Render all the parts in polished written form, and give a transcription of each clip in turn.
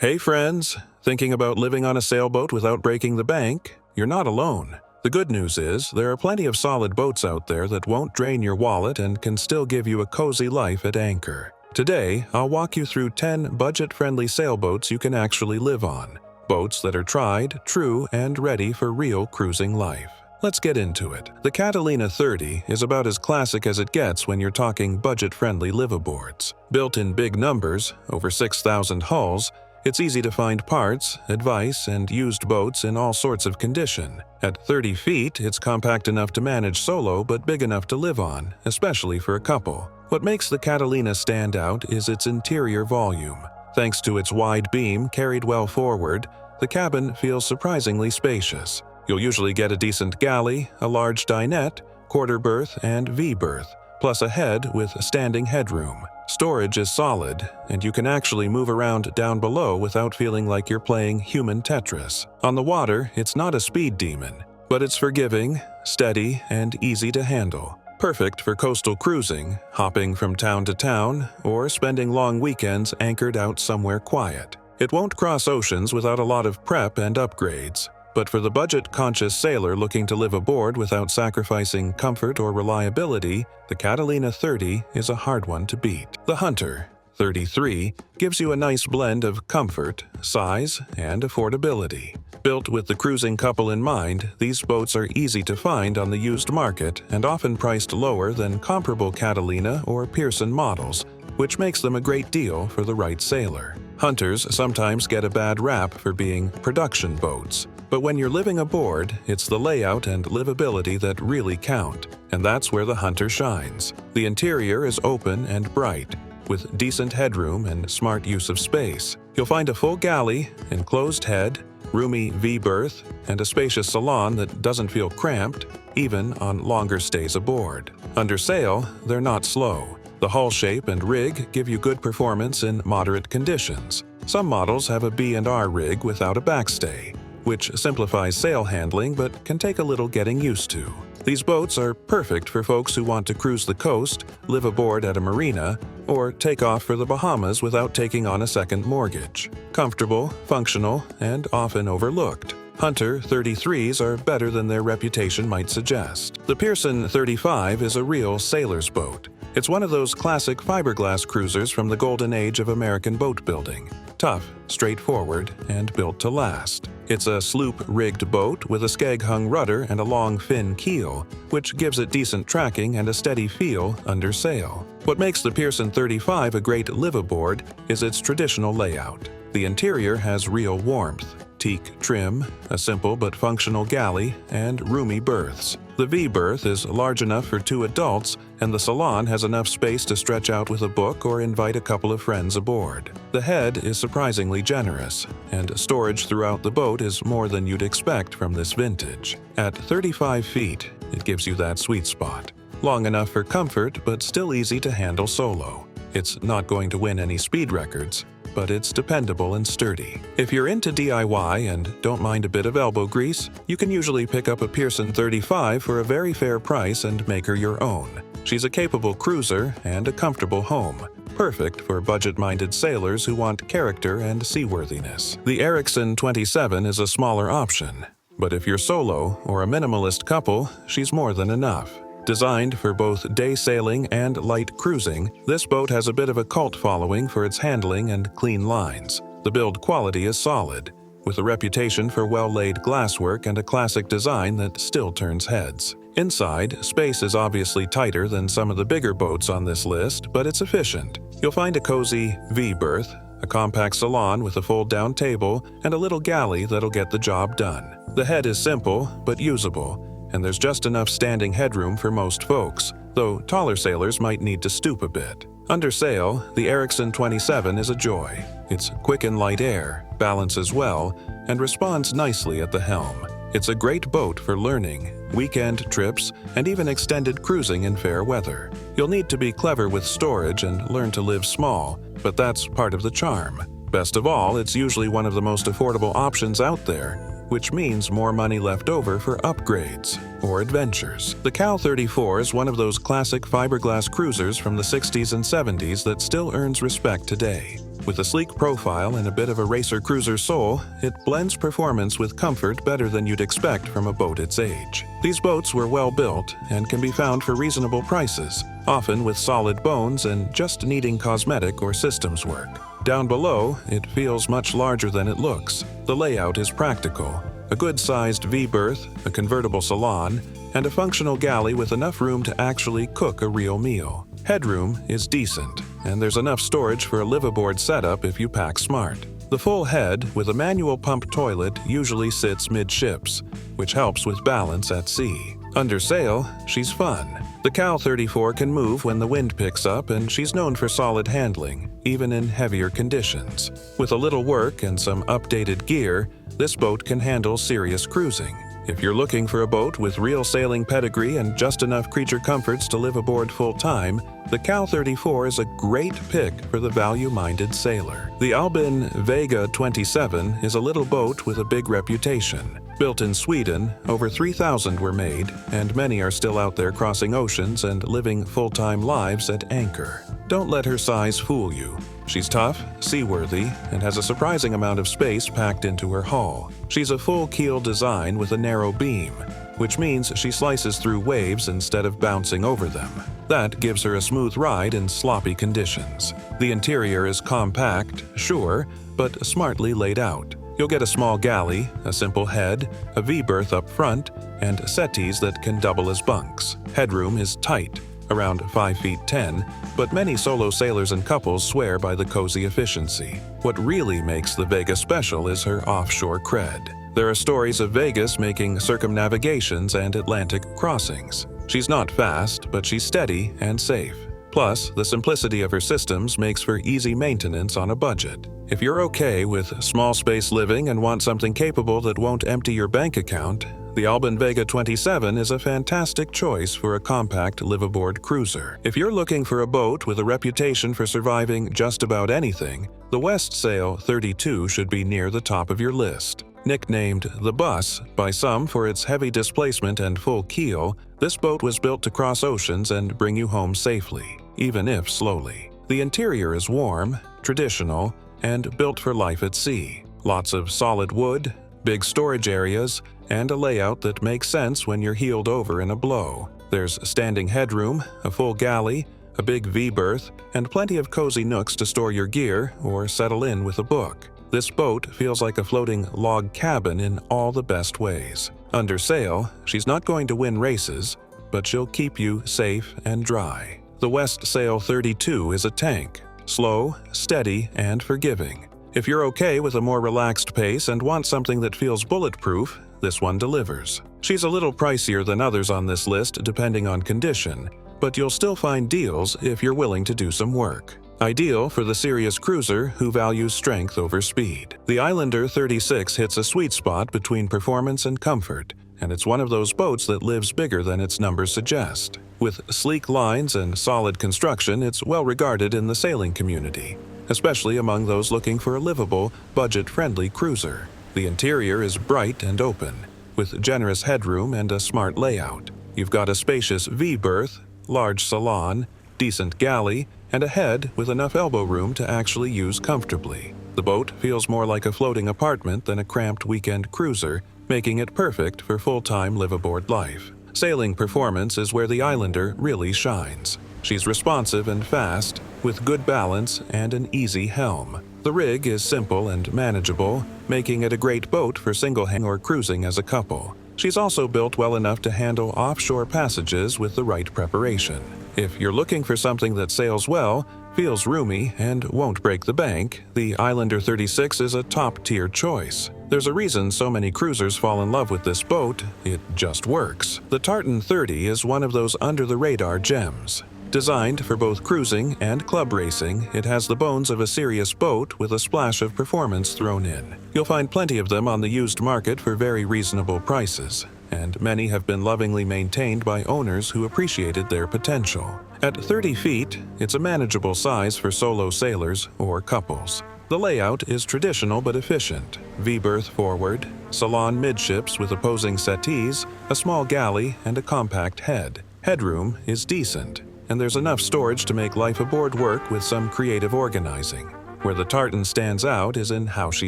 Hey friends, thinking about living on a sailboat without breaking the bank? You're not alone. The good news is there are plenty of solid boats out there that won't drain your wallet and can still give you a cozy life at anchor. Today, I'll walk you through 10 budget-friendly sailboats you can actually live on. Boats that are tried, true, and ready for real cruising life. Let's get into it. The Catalina 30 is about as classic as it gets when you're talking budget-friendly liveaboards. Built in big numbers, over 6,000 hulls, it's easy to find parts, advice, and used boats in all sorts of condition. At 30 feet, it's compact enough to manage solo but big enough to live on, especially for a couple. What makes the Catalina stand out is its interior volume. Thanks to its wide beam carried well forward, the cabin feels surprisingly spacious. You'll usually get a decent galley, a large dinette, quarter berth, and V-berth, plus a head with standing headroom. Storage is solid, and you can actually move around down below without feeling like you're playing human Tetris. On the water, it's not a speed demon, but it's forgiving, steady, and easy to handle. Perfect for coastal cruising, hopping from town to town, or spending long weekends anchored out somewhere quiet. It won't cross oceans without a lot of prep and upgrades. But for the budget-conscious sailor looking to live aboard without sacrificing comfort or reliability, the Catalina 30 is a hard one to beat. The Hunter 33 gives you a nice blend of comfort, size, and affordability. Built with the cruising couple in mind, these boats are easy to find on the used market and often priced lower than comparable Catalina or Pearson models, which makes them a great deal for the right sailor. Hunters sometimes get a bad rap for being production boats. But when you're living aboard, it's the layout and livability that really count, and that's where the Hunter shines. The interior is open and bright, with decent headroom and smart use of space. You'll find a full galley, enclosed head, roomy V-berth, and a spacious salon that doesn't feel cramped, even on longer stays aboard. Under sail, they're not slow. The hull shape and rig give you good performance in moderate conditions. Some models have a B&R rig without a backstay, which simplifies sail handling but can take a little getting used to. These boats are perfect for folks who want to cruise the coast, live aboard at a marina, or take off for the Bahamas without taking on a second mortgage. Comfortable, functional, and often overlooked. Hunter 33s are better than their reputation might suggest. The Pearson 35 is a real sailor's boat. It's one of those classic fiberglass cruisers from the golden age of American boat building. Tough, straightforward, and built to last. It's a sloop-rigged boat with a skeg-hung rudder and a long fin keel, which gives it decent tracking and a steady feel under sail. What makes the Pearson 35 a great live-aboard is its traditional layout. The interior has real warmth. Teak trim, a simple but functional galley, and roomy berths. The V-berth is large enough for 2 adults, and the salon has enough space to stretch out with a book or invite a couple of friends aboard. The head is surprisingly generous, and storage throughout the boat is more than you'd expect from this vintage. At 35 feet, it gives you that sweet spot. Long enough for comfort, but still easy to handle solo. It's not going to win any speed records, but it's dependable and sturdy. If you're into DIY and don't mind a bit of elbow grease, you can usually pick up a Pearson 35 for a very fair price and make her your own. She's a capable cruiser and a comfortable home, perfect for budget-minded sailors who want character and seaworthiness. The Ericson 27 is a smaller option, but if you're solo or a minimalist couple, she's more than enough. Designed for both day sailing and light cruising, this boat has a bit of a cult following for its handling and clean lines. The build quality is solid, with a reputation for well-laid glasswork and a classic design that still turns heads. Inside, space is obviously tighter than some of the bigger boats on this list, but it's efficient. You'll find a cozy V-berth, a compact salon with a fold-down table, and a little galley that'll get the job done. The head is simple, but usable, and there's just enough standing headroom for most folks, though taller sailors might need to stoop a bit. Under sail, the Ericson 27 is a joy. It's quick and light air, balances well, and responds nicely at the helm. It's a great boat for learning, weekend trips, and even extended cruising in fair weather. You'll need to be clever with storage and learn to live small, but that's part of the charm. Best of all, it's usually one of the most affordable options out there, which means more money left over for upgrades or adventures. The Cal 34 is one of those classic fiberglass cruisers from the 60s and 70s that still earns respect today. With a sleek profile and a bit of a racer cruiser soul, it blends performance with comfort better than you'd expect from a boat its age. These boats were well built and can be found for reasonable prices, often with solid bones and just needing cosmetic or systems work. Down below, it feels much larger than it looks. The layout is practical. A good-sized V-berth, a convertible salon, and a functional galley with enough room to actually cook a real meal. Headroom is decent, and there's enough storage for a liveaboard setup if you pack smart. The full head, with a manual pump toilet, usually sits midships, which helps with balance at sea. Under sail, she's fun. The Cal 34 can move when the wind picks up, and she's known for solid handling, even in heavier conditions. With a little work and some updated gear, this boat can handle serious cruising. If you're looking for a boat with real sailing pedigree and just enough creature comforts to live aboard full-time, the Cal 34 is a great pick for the value-minded sailor. The Albin Vega 27 is a little boat with a big reputation. Built in Sweden, over 3,000 were made, and many are still out there crossing oceans and living full-time lives at anchor. Don't let her size fool you. She's tough, seaworthy, and has a surprising amount of space packed into her hull. She's a full-keel design with a narrow beam, which means she slices through waves instead of bouncing over them. That gives her a smooth ride in sloppy conditions. The interior is compact, sure, but smartly laid out. You'll get a small galley, a simple head, a V-berth up front, and settees that can double as bunks. Headroom is tight, around 5 feet 10, but many solo sailors and couples swear by the cozy efficiency. What really makes the Vega special is her offshore cred. There are stories of Vegas making circumnavigations and Atlantic crossings. She's not fast, but she's steady and safe. Plus, the simplicity of her systems makes for easy maintenance on a budget. If you're okay with small space living and want something capable that won't empty your bank account, the Albin Vega 27 is a fantastic choice for a compact liveaboard cruiser. If you're looking for a boat with a reputation for surviving just about anything, the Westsail 32 should be near the top of your list. Nicknamed the Bus by some for its heavy displacement and full keel, this boat was built to cross oceans and bring you home safely, even if slowly. The interior is warm, traditional, and built for life at sea. Lots of solid wood, big storage areas, and a layout that makes sense when you're heeled over in a blow. There's standing headroom, a full galley, a big V-berth, and plenty of cozy nooks to store your gear or settle in with a book. This boat feels like a floating log cabin in all the best ways. Under sail, she's not going to win races, but she'll keep you safe and dry. The Westsail 32 is a tank, slow, steady, and forgiving. If you're okay with a more relaxed pace and want something that feels bulletproof, this one delivers. She's a little pricier than others on this list depending on condition, but you'll still find deals if you're willing to do some work. Ideal for the serious cruiser who values strength over speed. The Islander 36 hits a sweet spot between performance and comfort, and it's one of those boats that lives bigger than its numbers suggest. With sleek lines and solid construction, it's well regarded in the sailing community, especially among those looking for a livable, budget-friendly cruiser. The interior is bright and open, with generous headroom and a smart layout. You've got a spacious V-berth, large salon, decent galley, and a head with enough elbow room to actually use comfortably. The boat feels more like a floating apartment than a cramped weekend cruiser, making it perfect for full-time live-aboard life. Sailing performance is where the Islander really shines. She's responsive and fast, with good balance and an easy helm. The rig is simple and manageable, making it a great boat for single-hang or cruising as a couple. She's also built well enough to handle offshore passages with the right preparation. If you're looking for something that sails well, feels roomy, and won't break the bank, the Islander 36 is a top-tier choice. There's a reason so many cruisers fall in love with this boat. It just works. The Tartan 30 is one of those under-the-radar gems. Designed for both cruising and club racing, it has the bones of a serious boat with a splash of performance thrown in. You'll find plenty of them on the used market for very reasonable prices, and many have been lovingly maintained by owners who appreciated their potential. At 30 feet, it's a manageable size for solo sailors or couples. The layout is traditional but efficient. V-berth forward, salon midships with opposing settees, a small galley, and a compact head. Headroom is decent, and there's enough storage to make life aboard work with some creative organizing. Where the Tartan stands out is in how she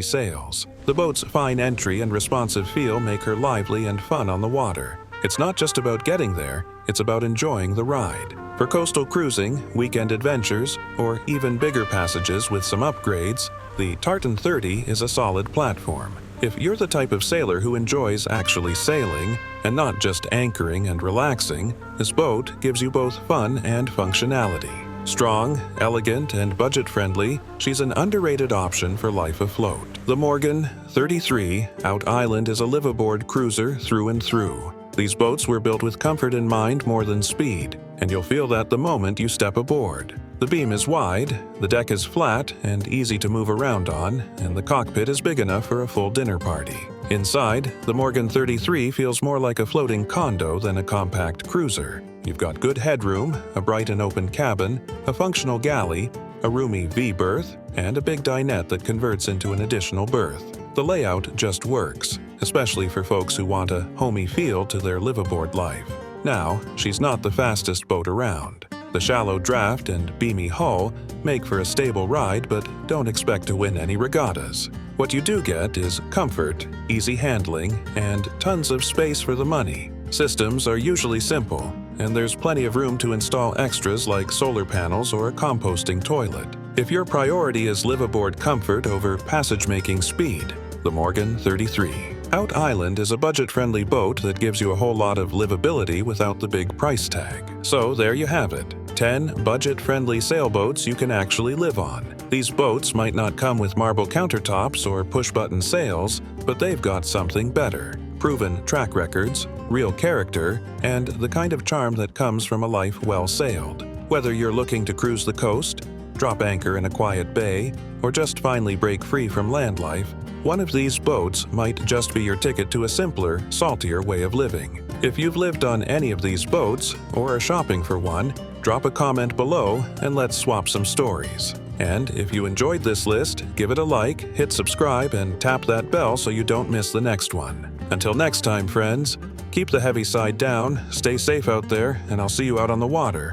sails. The boat's fine entry and responsive feel make her lively and fun on the water. It's not just about getting there, it's about enjoying the ride. For coastal cruising, weekend adventures, or even bigger passages with some upgrades, the Tartan 30 is a solid platform. If you're the type of sailor who enjoys actually sailing, and not just anchoring and relaxing, this boat gives you both fun and functionality. Strong, elegant, and budget-friendly, she's an underrated option for life afloat. The Morgan 33 Out Island is a liveaboard cruiser through and through. These boats were built with comfort in mind more than speed, and you'll feel that the moment you step aboard. The beam is wide, the deck is flat and easy to move around on, and the cockpit is big enough for a full dinner party. Inside, the Morgan 33 feels more like a floating condo than a compact cruiser. You've got good headroom, a bright and open cabin, a functional galley, a roomy V-berth, and a big dinette that converts into an additional berth. The layout just works, especially for folks who want a homey feel to their liveaboard life. Now, she's not the fastest boat around. The shallow draft and beamy hull make for a stable ride, but don't expect to win any regattas. What you do get is comfort, easy handling, and tons of space for the money. Systems are usually simple, and there's plenty of room to install extras like solar panels or a composting toilet. If your priority is liveaboard comfort over passage-making speed, the Morgan 33. Out Island is a budget-friendly boat that gives you a whole lot of livability without the big price tag. So there you have it, 10 budget-friendly sailboats you can actually live on. These boats might not come with marble countertops or push-button sails, but they've got something better. Proven track records, real character, and the kind of charm that comes from a life well sailed. Whether you're looking to cruise the coast, drop anchor in a quiet bay, or just finally break free from land life, one of these boats might just be your ticket to a simpler, saltier way of living. If you've lived on any of these boats, or are shopping for one, drop a comment below and let's swap some stories. And if you enjoyed this list, give it a like, hit subscribe, and tap that bell so you don't miss the next one. Until next time, friends, keep the heavy side down, stay safe out there, and I'll see you out on the water.